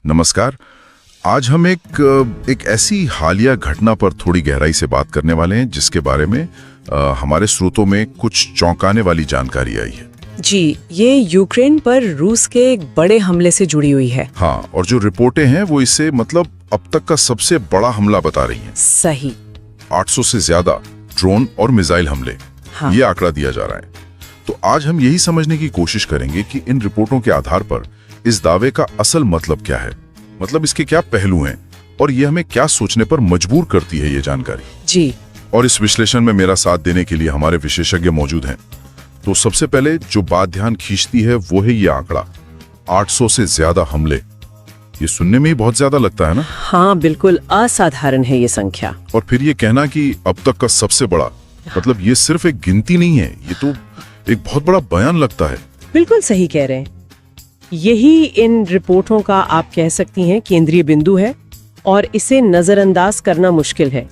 नमस्कार। आज हम एक ऐसी हालिया घटना पर थोड़ी गहराई से बात करने वाले हैं जिसके बारे में हमारे स्रोतों में कुछ चौंकाने वाली जानकारी आई है। जी, ये यूक्रेन पर रूस के एक बड़े हमले से जुड़ी हुई है। हाँ, और जो रिपोर्टें हैं वो इसे मतलब अब तक का सबसे बड़ा हमला बता रही हैं। सही। 800 से ज्यादा ड्रोन और मिसाइल हमले, हाँ। ये आंकड़ा दिया जा रहा है। तो आज हम यही समझने की कोशिश करेंगे कि इन रिपोर्टों के आधार पर इस दावे का असल मतलब क्या है, मतलब इसके क्या पहलू हैं और ये हमें क्या सोचने पर मजबूर करती है ये जानकारी। जी। और इस विश्लेषण में मेरा साथ देने के लिए हमारे विशेषज्ञ मौजूद हैं। तो सबसे पहले जो बात ध्यान खींचती है वो है ये आंकड़ा 800 से ज्यादा हमले। ये सुनने में ही बहुत ज्यादा लगता है ना? हाँ, बिल्कुल असाधारण है ये संख्या। और फिर ये कहना कि अब तक का सबसे बड़ा, मतलब ये सिर्फ एक गिनती नहीं है, ये तो एक बहुत बड़ा बयान लगता है। बिल्कुल सही कह रहे हैं। यही इन रिपोर्टों का आप कह सकती हैं केंद्रीय बिंदु है और इसे नजरअंदाज करना मुश्किल है।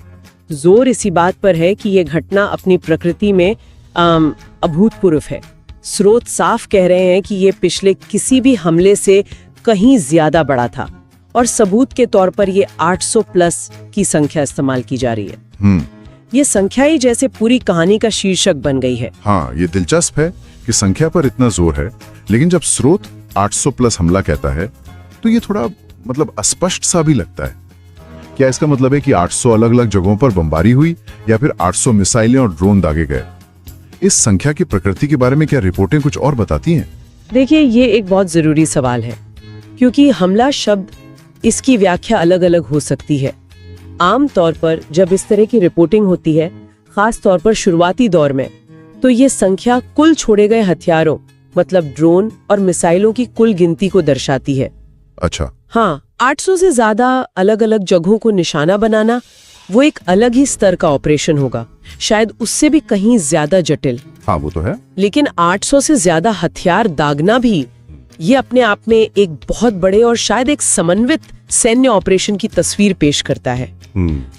जोर इसी बात पर है कि ये घटना अपनी प्रकृति में अभूतपूर्व है। स्रोत साफ कह रहे हैं कि ये पिछले किसी भी हमले से कहीं ज्यादा बड़ा था और सबूत के तौर पर ये 800 प्लस की संख्या इस्तेमाल की जा रही है। ये संख्या ही जैसे पूरी कहानी का शीर्षक बन गई है। हाँ, ये दिलचस्प है कि संख्या पर इतना जोर है, लेकिन जब स्रोत 800 प्लस हमला कहता है तो ये थोड़ा मतलब अस्पष्ट सा भी लगता है। क्या इसका मतलब है कि 800 अलग अलग जगहों पर बमबारी हुई या फिर 800 मिसाइलें और ड्रोन दागे गए? इस संख्या की प्रकृति के बारे में क्या रिपोर्टें कुछ और बताती हैं? देखिए, ये एक बहुत जरूरी सवाल है क्योंकि हमला शब्द इसकी व्याख्या अलग अलग हो सकती है। आम तौर पर जब इस तरह की रिपोर्टिंग होती है, खास तौर पर शुरुआती दौर में, तो ये संख्या कुल छोड़े गए हथियारों मतलब ड्रोन और मिसाइलों की कुल गिनती को दर्शाती है। अच्छा। हाँ, 800 से ज्यादा अलग अलग जगहों को निशाना बनाना वो एक अलग ही स्तर का ऑपरेशन होगा, शायद उससे भी कहीं ज्यादा जटिल। हाँ, वो तो है। लेकिन 800 से ज्यादा हथियार दागना भी ये अपने आप में एक बहुत बड़े और शायद एक समन्वित सैन्य ऑपरेशन की तस्वीर पेश करता है।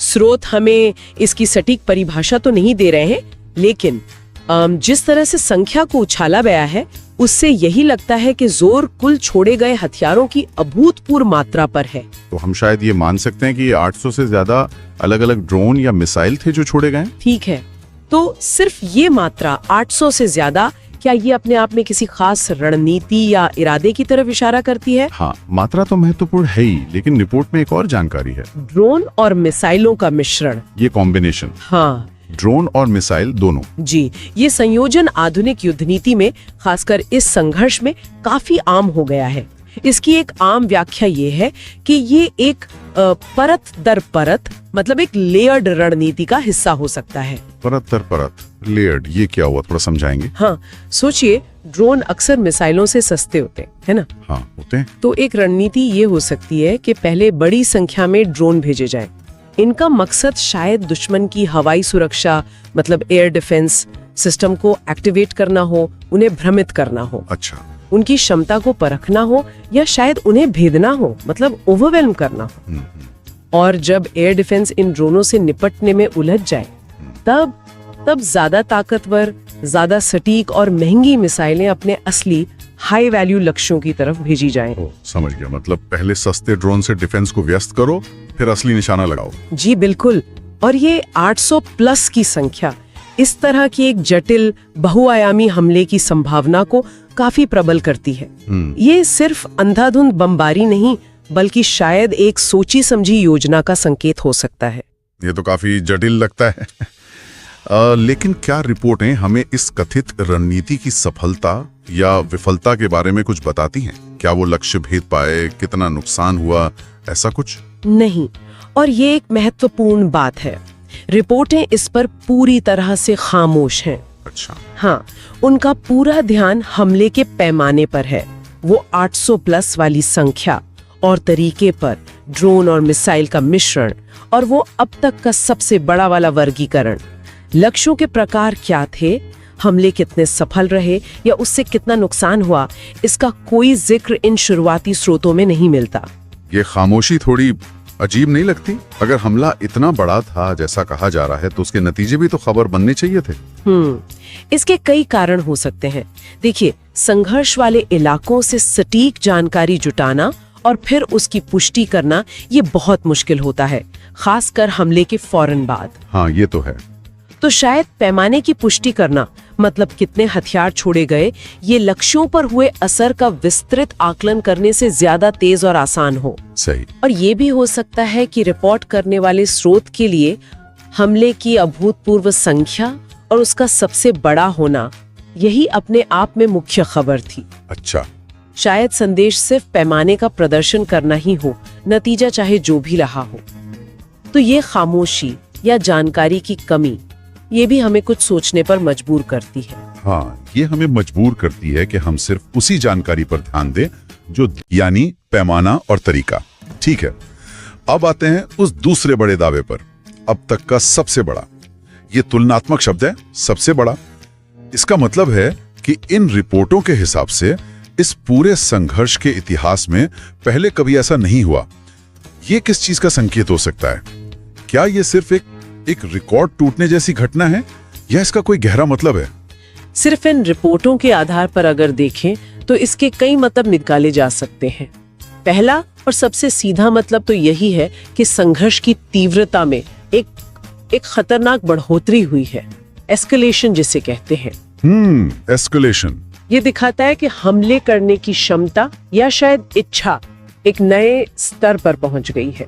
स्रोत हमें इसकी सटीक परिभाषा तो नहीं दे रहे हैं, लेकिन जिस तरह से संख्या को उछाला गया है उससे यही लगता है कि जोर कुल छोड़े गए हथियारों की अभूतपूर्व मात्रा पर है। तो हम शायद ये मान सकते हैं कि 800 से ज्यादा अलग अलग ड्रोन या मिसाइल थे जो छोड़े गए। ठीक है, तो सिर्फ ये मात्रा 800 से ज्यादा, क्या ये अपने आप में किसी खास रणनीति या इरादे की तरफ इशारा करती है? हाँ, मात्रा तो महत्वपूर्ण है ही, लेकिन रिपोर्ट में एक और जानकारी है। ड्रोन और मिसाइलों का मिश्रण, ये कॉम्बिनेशन। हाँ, ड्रोन और मिसाइल दोनों। जी, ये संयोजन आधुनिक युद्ध नीति में, खासकर इस संघर्ष में काफी आम हो गया है। इसकी एक आम व्याख्या ये है कि ये एक परत दर परत, मतलब एक लेयर्ड रणनीति का हिस्सा हो सकता है। परत दर परत, लेयर्ड, ये क्या हुआ, थोड़ा समझाएंगे? हाँ, सोचिए, ड्रोन अक्सर मिसाइलों से सस्ते होते हैं, है ना? हाँ, होते हैं। तो एक रणनीति ये हो सकती है कि पहले बड़ी संख्या में ड्रोन भेजे जाएं। इनका मकसद शायद दुश्मन की हवाई सुरक्षा मतलब एयर डिफेंस सिस्टम को एक्टिवेट करना हो, उन्हें भ्रमित करना हो। अच्छा। उनकी क्षमता को परखना हो या शायद उन्हें भेदना हो, मतलब ओवरवेल्म करना हो। और जब एयर डिफेंस इन ड्रोनों से निपटने में उलझ जाए तब ज्यादा ताकतवर, ज्यादा सटीक और महंगी मिसाइलें अपने असली हाई वैल्यू लक्ष्यों की तरफ भेजी जाएं। समझ गया, मतलब पहले सस्ते ड्रोन से डिफेंस को व्यस्त करो, फिर असली निशाना लगाओ। जी बिल्कुल। और ये 800 प्लस की संख्या इस तरह की एक जटिल बहुआयामी हमले की संभावना को काफी प्रबल करती है। ये सिर्फ अंधाधुंध बमबारी नहीं, बल्कि शायद एक सोची समझी योजना का संकेत हो सकता है। ये तो काफी जटिल लगता है। लेकिन क्या रिपोर्टें हमें इस कथित रणनीति की सफलता या विफलता के बारे में कुछ बताती हैं? क्या वो लक्ष्य भेद पाए, कितना नुकसान हुआ, ऐसा कुछ? नहीं, और ये एक महत्वपूर्ण बात है। रिपोर्टें इस पर पूरी तरह से खामोश हैं। अच्छा। हाँ, उनका पूरा ध्यान हमले के पैमाने पर है, वो 800 प्लस वाली संख्या और तरीके पर, ड्रोन और मिसाइल का मिश्रण, और वो अब तक का सबसे बड़ा वाला वर्गीकरण। लक्ष्यों के प्रकार क्या थे, हमले कितने सफल रहे या उससे कितना नुकसान हुआ, इसका कोई जिक्र इन शुरुआती स्रोतों में नहीं मिलता। ये खामोशी थोड़ी अजीब नहीं लगती? अगर हमला इतना बड़ा था जैसा कहा जा रहा है तो उसके नतीजे भी तो खबर बनने चाहिए थे। इसके कई कारण हो सकते हैं। देखिए, संघर्ष वाले इलाकों से सटीक जानकारी जुटाना और फिर उसकी पुष्टि करना ये बहुत मुश्किल होता है, खासकर हमले के फौरन बाद। हाँ, ये तो है। तो शायद पैमाने की पुष्टि करना, मतलब कितने हथियार छोड़े गए, ये लक्ष्यों पर हुए असर का विस्तृत आकलन करने से ज्यादा तेज और आसान हो। सही। और ये भी हो सकता है कि रिपोर्ट करने वाले स्रोत के लिए हमले की अभूतपूर्व संख्या और उसका सबसे बड़ा होना यही अपने आप में मुख्य खबर थी। अच्छा। शायद संदेश सिर्फ पैमाने का प्रदर्शन करना ही हो, नतीजा चाहे जो भी रहा हो। तो ये खामोशी या जानकारी की कमी, ये भी हमें कुछ सोचने पर मजबूर करती है। हाँ, ये हमें मजबूर करती है कि हम सिर्फ उसी जानकारी पर ध्यान दें जो, यानी पैमाना और तरीका। ठीक है, अब आते हैं उस दूसरे बड़े दावे पर, अब तक का सबसे बड़ा। ये तुलनात्मक शब्द है, सबसे बड़ा। इसका मतलब है कि इन रिपोर्टों के हिसाब से इस पूरे संघर्ष के इतिहास में पहले कभी ऐसा नहीं हुआ। ये किस चीज का संकेत हो सकता है? क्या ये सिर्फ एक रिकॉर्ड टूटने जैसी घटना है या इसका कोई गहरा मतलब है? सिर्फ इन रिपोर्टों के आधार पर अगर देखें तो इसके कई मतलब निकाले जा सकते हैं। पहला और सबसे सीधा मतलब तो यही है कि संघर्ष की तीव्रता में एक खतरनाक बढ़ोतरी हुई है, एस्केलेशन जिसे कहते हैं। एस्केलेशन। ये दिखाता है कि हमले करने की क्षमता या शायद इच्छा एक नए स्तर पर पहुंच गई है।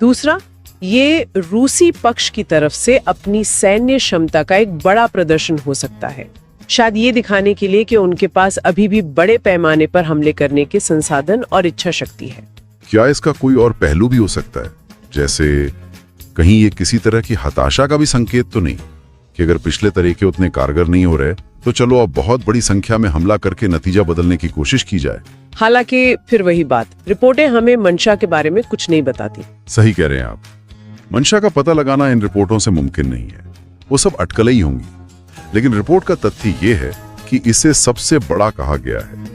दूसरा, ये रूसी पक्ष की तरफ से अपनी सैन्य क्षमता का एक बड़ा प्रदर्शन हो सकता है, शायद ये दिखाने के लिए कि उनके पास अभी भी बड़े पैमाने पर हमले करने के संसाधन और इच्छा शक्ति है। क्या इसका कोई और पहलू भी हो सकता है, जैसे कहीं ये किसी तरह की हताशा का भी संकेत तो नहीं कि अगर पिछले तरीके उतने कारगर नहीं हो रहे तो चलो अब बहुत बड़ी संख्या में हमला करके नतीजा बदलने की कोशिश की जाए? हालांकि फिर वही बात, रिपोर्टें हमें मंशा के बारे में कुछ नहीं बताती। सही कह रहे हैं आप। मंशा का पता लगाना इन रिपोर्टों से मुमकिन नहीं है, वो सब अटकलें ही होंगी। लेकिन रिपोर्ट का तथ्य ये है कि इसे सबसे बड़ा कहा गया है।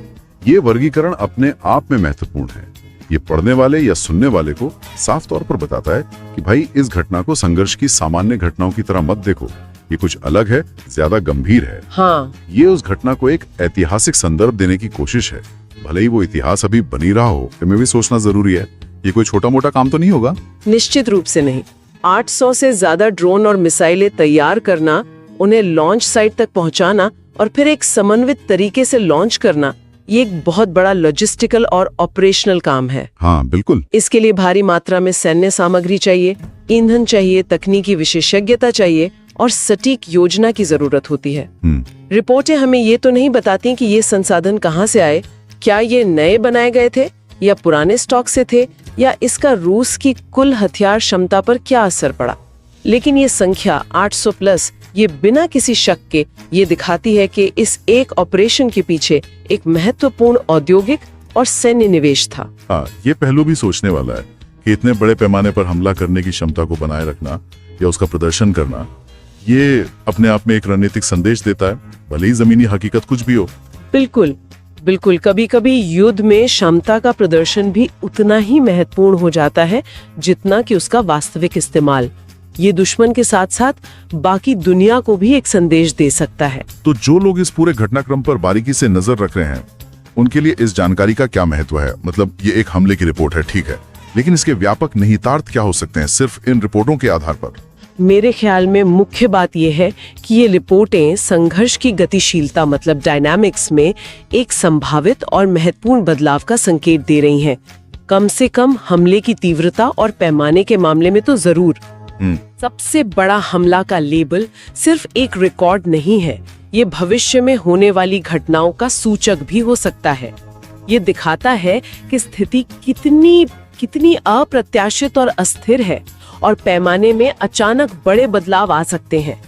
ये वर्गीकरण अपने आप में महत्वपूर्ण है। ये पढ़ने वाले या सुनने वाले को साफ तौर पर बताता है कि भाई इस घटना को संघर्ष की सामान्य घटनाओं की तरह मत देखो, ये कुछ अलग है, ज्यादा गंभीर है। हाँ, ये उस घटना को एक ऐतिहासिक संदर्भ देने की कोशिश है। भले ही वो इतिहास अभी बनी रहा हो, इसमें भी सोचना जरूरी है। ये कोई छोटा मोटा काम तो नहीं होगा। निश्चित रूप से नहीं। 800 से ज्यादा ड्रोन और मिसाइलें तैयार करना, उन्हें लॉन्च साइट तक पहुंचाना और फिर एक समन्वित तरीके से लॉन्च करना, ये एक बहुत बड़ा लॉजिस्टिकल और ऑपरेशनल काम है। हाँ बिल्कुल। इसके लिए भारी मात्रा में सैन्य सामग्री चाहिए, ईंधन चाहिए, तकनीकी विशेषज्ञता चाहिए और सटीक योजना की जरूरत होती है। रिपोर्टें हमें ये तो नहीं बताती कि ये संसाधन कहाँ से आए, क्या ये नए बनाए गए थे या पुराने स्टॉक से थे, या इसका रूस की कुल हथियार क्षमता पर क्या असर पड़ा। लेकिन ये संख्या 800 प्लस, ये बिना किसी शक के ये दिखाती है कि इस एक ऑपरेशन के पीछे एक महत्वपूर्ण औद्योगिक और सैन्य निवेश था। हाँ, ये पहलू भी सोचने वाला है कि इतने बड़े पैमाने पर हमला करने की क्षमता को बनाए रखना या उसका प्रदर्शन करना, ये अपने आप में एक रणनीतिक संदेश देता है, भले ही जमीनी हकीकत कुछ भी हो। बिल्कुल बिल्कुल। कभी कभी युद्ध में क्षमता का प्रदर्शन भी उतना ही महत्वपूर्ण हो जाता है जितना कि उसका वास्तविक इस्तेमाल। ये दुश्मन के साथ साथ बाकी दुनिया को भी एक संदेश दे सकता है। तो जो लोग इस पूरे घटनाक्रम पर बारीकी से नजर रख रहे हैं, उनके लिए इस जानकारी का क्या महत्व है? मतलब ये एक हमले की रिपोर्ट है, ठीक है, लेकिन इसके व्यापक निहितार्थ क्या हो सकते हैं सिर्फ इन रिपोर्टों के आधार पर? मेरे ख्याल में मुख्य बात यह है कि ये रिपोर्टें संघर्ष की गतिशीलता, मतलब डायनामिक्स में एक संभावित और महत्वपूर्ण बदलाव का संकेत दे रही हैं। कम से कम हमले की तीव्रता और पैमाने के मामले में तो जरूर। सबसे बड़ा हमला का लेबल सिर्फ एक रिकॉर्ड नहीं है, ये भविष्य में होने वाली घटनाओं का सूचक भी हो सकता है। ये दिखाता है कि स्थिति कितनी अप्रत्याशित और अस्थिर है और पैमाने में अचानक बड़े बदलाव आ सकते हैं।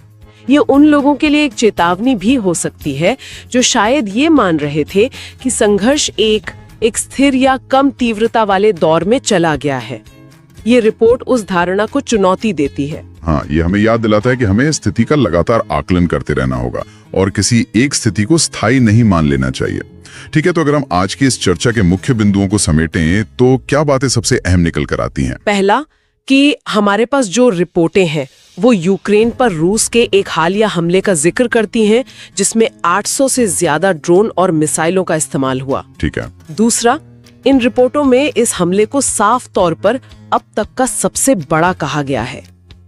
ये उन लोगों के लिए एक चेतावनी भी हो सकती है जो शायद ये मान रहे थे कि संघर्ष एक स्थिर या कम तीव्रता वाले दौर में चला गया है। ये रिपोर्ट उस धारणा को चुनौती देती है। हाँ, ये हमें याद दिलाता है कि हमें स्थिति का लगातार आकलन करते रहना होगा और किसी एक स्थिति को स्थायी नहीं मान लेना चाहिए। ठीक है, तो अगर हम आज की इस चर्चा के मुख्य बिंदुओं को समेटें तो क्या बातें सबसे अहम निकल कर आती हैं? पहला, कि हमारे पास जो रिपोर्टें हैं वो यूक्रेन पर रूस के एक हालिया हमले का जिक्र करती हैं जिसमें 800 से ज्यादा ड्रोन और मिसाइलों का इस्तेमाल हुआ। ठीक है। दूसरा, इन रिपोर्टों में इस हमले को साफ तौर पर अब तक का सबसे बड़ा कहा गया है।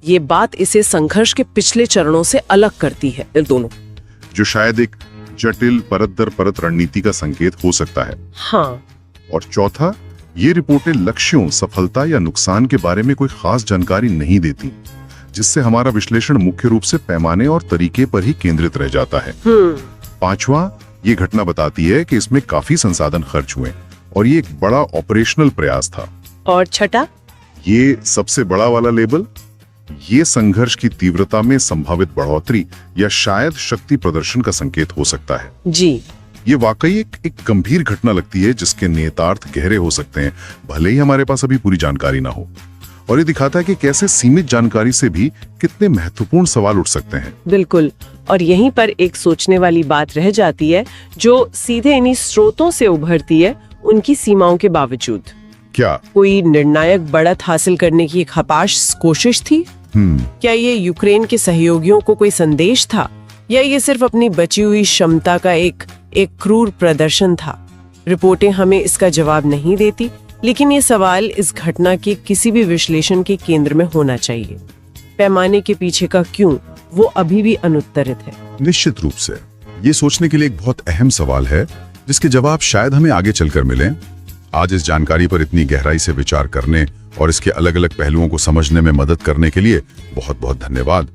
ये बात इसे संघर्ष के पिछले चरणों से अलग करती है दोनों, जो शायद एक जटिल परत दर परत रणनीति का संकेत हो सकता है। हाँ, और चौथा, ये रिपोर्टें लक्ष्यों, सफलता या नुकसान के बारे में कोई खास जानकारी नहीं देती, जिससे हमारा विश्लेषण मुख्य रूप से पैमाने और तरीके पर ही केंद्रित रह जाता है। पांचवा, ये घटना बताती है कि इसमें काफी संसाधन खर्च हुए और ये एक बड़ा ऑपरेशनल प्रयास था। और छठा, ये सबसे बड़ा वाला लेबल, ये संघर्ष की तीव्रता में संभावित बढ़ोतरी या शायद शक्ति प्रदर्शन का संकेत हो सकता है। जी, ये वाकई एक गंभीर घटना लगती है जिसके नेतार्थ गहरे हो सकते हैं, भले ही हमारे पास अभी पूरी जानकारी ना हो। और ये दिखाता है कि कैसे सीमित जानकारी से भी कितने महत्वपूर्ण सवाल उठ सकते हैं। बिल्कुल। और यहीं पर एक सोचने वाली बात रह जाती है, जो सीधे इन्हीं स्रोतों से उभरती है, उनकी सीमाओं के बावजूद। क्या कोई निर्णायक बढ़त हासिल करने की एक हताश कोशिश थी? क्या ये यूक्रेन के सहयोगियों को कोई संदेश था, या ये सिर्फ अपनी बची हुई क्षमता का एक क्रूर प्रदर्शन था? रिपोर्टें हमें इसका जवाब नहीं देती, लेकिन ये सवाल इस घटना के किसी भी विश्लेषण के केंद्र में होना चाहिए। पैमाने के पीछे का क्यों, वो अभी भी अनुत्तरित है। निश्चित रूप से ये सोचने के लिए एक बहुत अहम सवाल है, जिसके जवाब शायद हमें आगे चलकर मिले। आज इस जानकारी पर इतनी गहराई से विचार करने और इसके अलग अलग पहलुओं को समझने में मदद करने के लिए बहुत बहुत धन्यवाद।